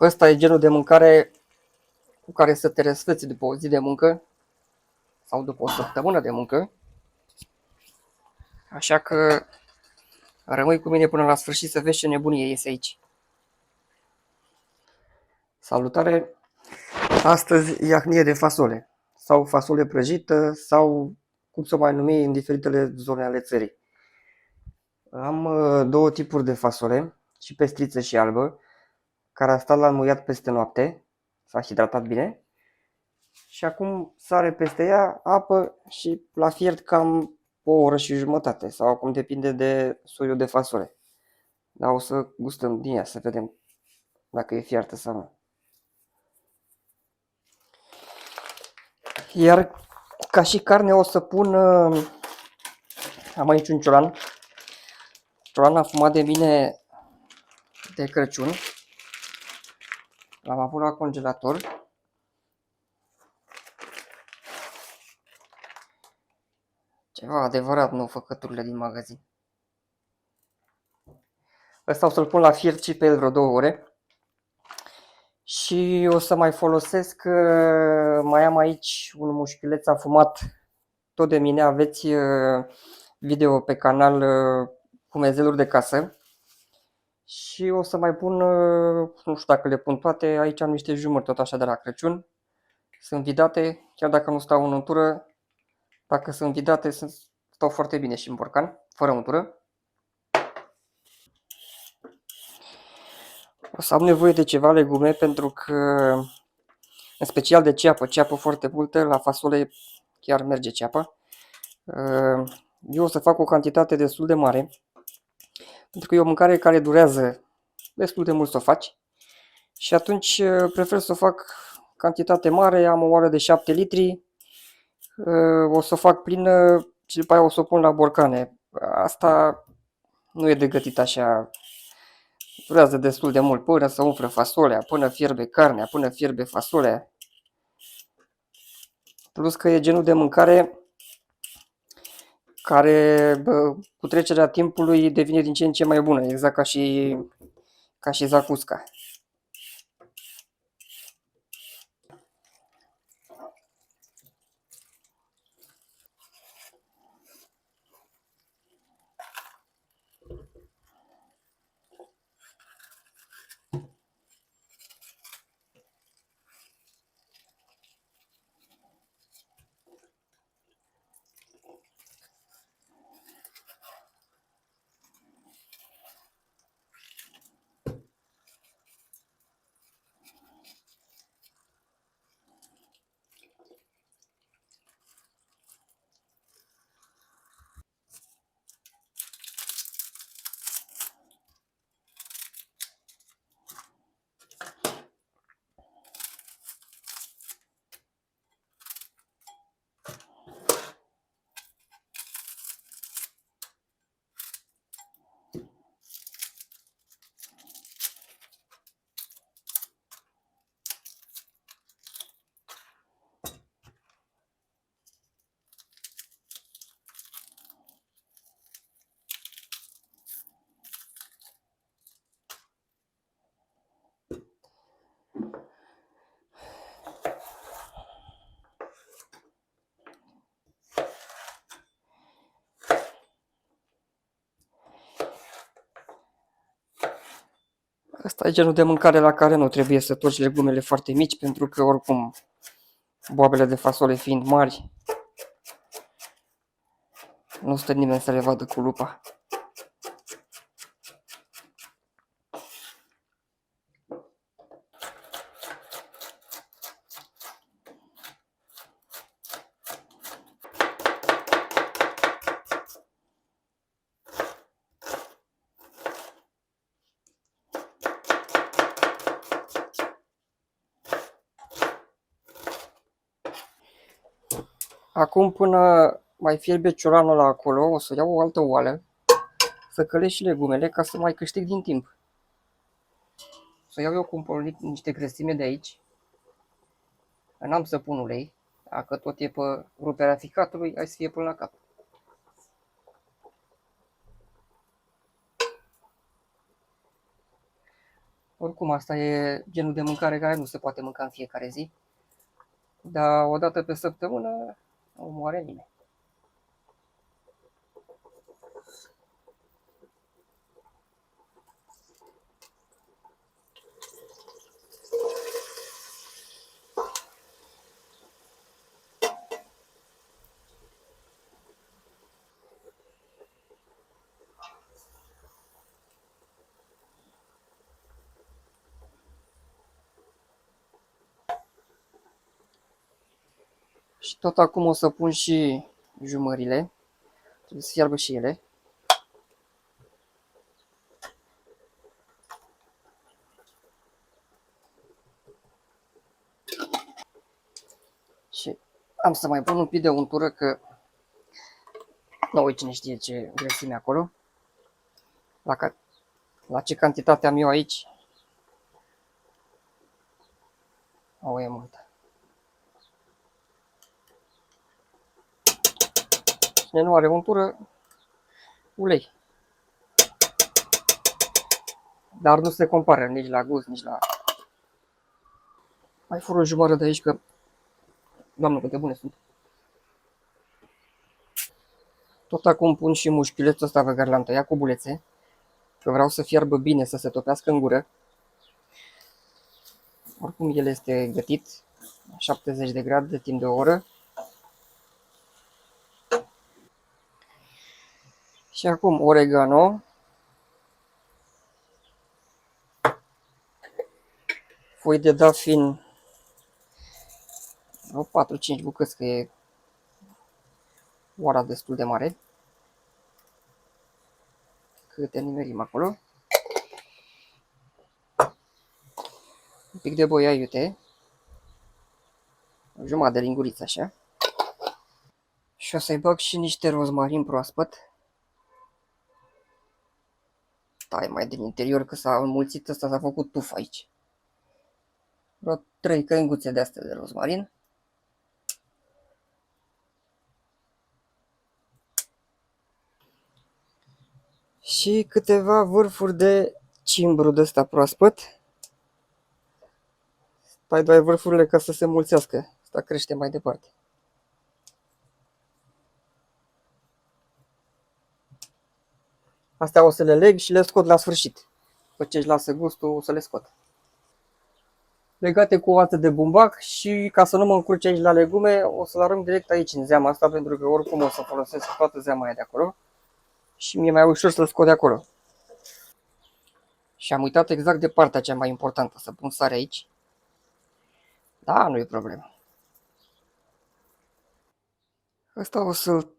Ăsta e genul de mâncare cu care să te răsfeți după o zi de muncă sau după o săptămână de muncă. Așa că rămâi cu mine până la sfârșit să vezi ce nebunie iese aici. Salutare! Astăzi iahnie de fasole sau fasole prăjită sau cum să o mai numi în diferitele zone ale țării. Am două tipuri de fasole, și pestriță și albă, care a stat la înmuiat peste noapte, s-a hidratat bine și acum sare peste ea apă și la fiert cam o oră și jumătate sau acum depinde de soiul de fasole. Dar o să gustăm din ea să vedem dacă e fiartă sau nu. Iar ca și carne o să pun, am aici un ciolan. Ciolan afumat de mine de Crăciun. L-am avut la congelator. Ceva adevărat, nu făcăturile din magazin. Ăsta o să-l pun la fiert și pe el vreo 2 ore. Și o să mai folosesc, mai am aici un mușchiuleț afumat tot de mine. Aveți video pe canal cu mezeluri de casă. Și o să mai pun, nu știu dacă le pun toate, aici am niște jumări tot așa de la Crăciun. Sunt vidate, chiar dacă nu stau în untură, dacă sunt vidate, stau foarte bine și în borcan, fără untură. O să am nevoie de ceva legume pentru că, în special de ceapă foarte multă, la fasole chiar merge ceapă. Eu o să fac o cantitate destul de mare, pentru că e o mâncare care durează destul de mult să o faci. Și atunci prefer să o fac cantitate mare, am o oară de 7 litri, o să o fac plină și după aia o să o pun la borcane. Asta nu e de gătit așa, durează destul de mult până să umflă fasolea, până fierbe carnea, până fierbe fasolea. Plus că e genul de mâncare care cu trecerea timpului devine din ce în ce mai bună, exact ca și zacusca. Asta e genul de mâncare la care nu trebuie să torci legumele foarte mici, pentru că oricum boabele de fasole fiind mari, nu stă nimeni să le vadă cu lupa. Acum, până mai fierbe ciolanul ăla acolo, o să iau o altă oală, să călesc și legumele ca să mai câștig din timp. Să iau eu cu un polnic niște grăsime de aici. N-am să pun ulei, dacă tot e pe ruperea ficatului, hai să fie până la cap. Oricum, asta e genul de mâncare care nu se poate mânca în fiecare zi, dar o dată pe săptămână nu moare nimeni. Și tot acum o să pun și jumările, trebuie să fiarbă și ele. Și am să mai pun un pic de untură, că nu uit cine știe ce grăsime acolo. La ce cantitate am eu aici, o e multă. Cine nu are untură, ulei. Dar nu se compară nici la gust, nici la... Mai fur o jumătate de aici, că, doamne, câte bune sunt. Tot acum pun și mușchiulețul ăsta pe care l-am tăiat cu bulețe, că vreau să fiarbă bine, să se topească în gură. Oricum el este gătit, 70 de grade de timp de o oră. Și acum oregano, foi de dat fin, vreo 4-5 bucăți, că e oara destul de mare. Câte nimerim acolo. Un pic de boia iute, o jumătate de linguriță așa. Și o să-i bag și niște rozmarin proaspăt. Tai mai din interior, că s-a înmulțit ăsta, s-a făcut tuf aici. Vreo 3 căinguțe de astea de rozmarin. Și câteva vârfuri de cimbru de ăsta proaspăt. Tai doar vârfurile ca să se mulțească. Asta crește mai departe. Astea o să le leg și le scot la sfârșit. După ce își lasă gustul, o să le scot. Legate cu o altă de bumbac și ca să nu mă încurce aici la legume, o să-l arunc direct aici în zeama asta, pentru că oricum o să folosesc toată zeama aia de acolo. Și mi-e mai ușor să-l scot de acolo. Și am uitat exact de partea cea mai importantă, să pun sare aici. Da, nu e problemă. Asta o să-l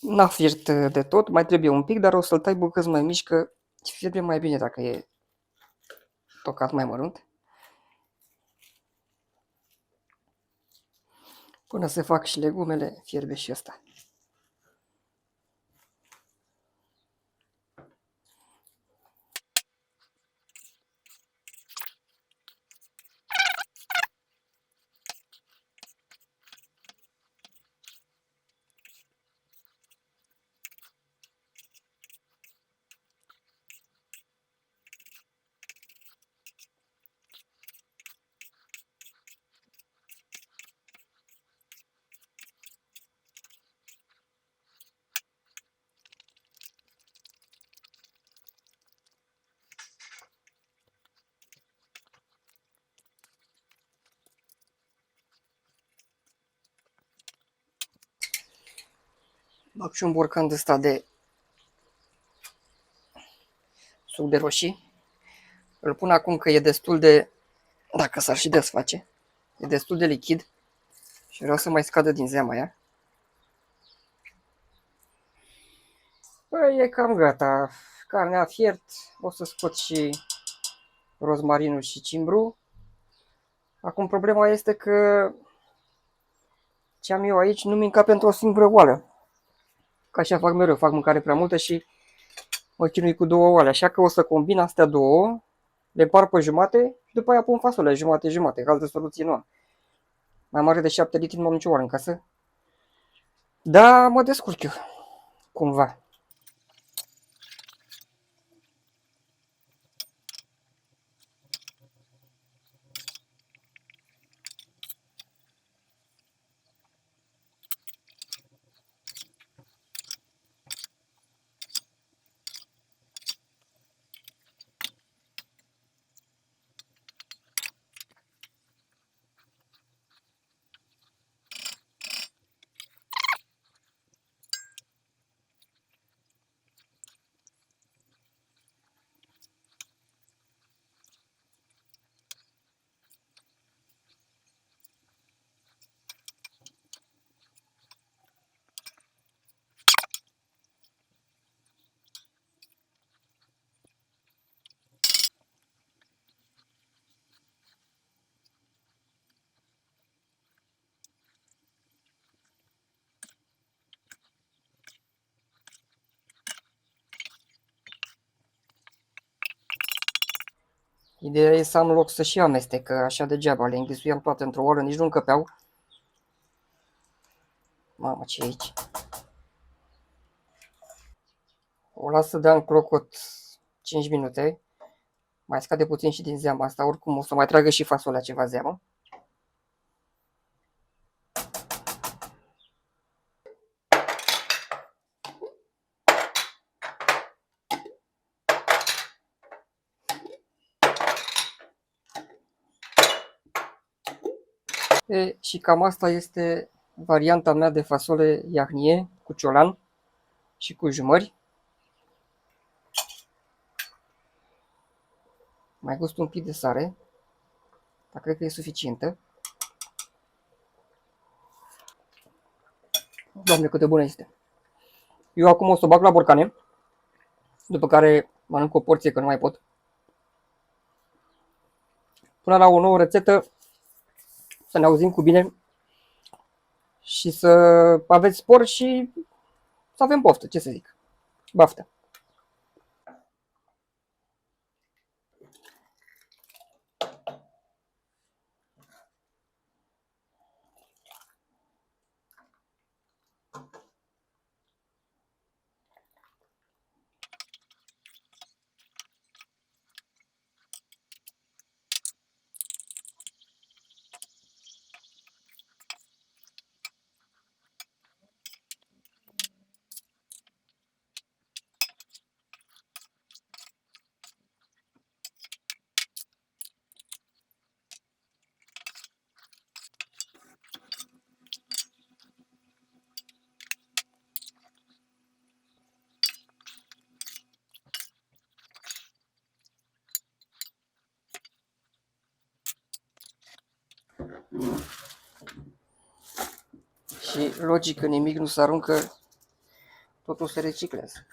n-afiert de tot, mai trebuie un pic, dar o să-l tai bucăți mai mici, că fierbe mai bine dacă e tocat mai mărunt. Până se fac și legumele, fierbe și ăsta. Bag și un borcan de ăsta de suc de roșii. Îl pun acum că e destul de, dacă s-ar și desface, e destul de lichid și vreau să mai scadă din zeama aia. Păi e cam gata. Carnea a fiert, o să scot și rozmarinul și cimbru. Acum problema este că ce am eu aici nu mi pentru o singură oală. Ca așa fac mereu, fac mâncare prea multă și mă chinui cu două oale. Așa că o să combin astea două, le par pe jumate și după aia pun fasole jumate-jumate, că altă soluție nu am. Mai mare de 7 litri nu am nicio oară în casă. Da, mă descurc eu, cumva. Ideea e să am loc să și amestec, că așa degeaba le înghesuiam toate într-o oră, nici nu încăpeau. Mamă, ce e aici? O las să dea în clocot 5 minute. Mai scade puțin și din zeama asta, oricum o să mai tragă și fasolea ceva zeamă. Și cam asta este varianta mea de fasole iahnie cu ciolan și cu jumări. Mai gust un pic de sare, dar cred că e suficientă. Doamne, cât de bună este! Eu acum o să o bag la borcane, după care mănânc o porție, că nu mai pot. Până la o nouă rețetă, să ne auzim cu bine și să aveți spor și să avem poftă, ce să zic. Baftă! Și logic că nimic nu se aruncă, totul se reciclează.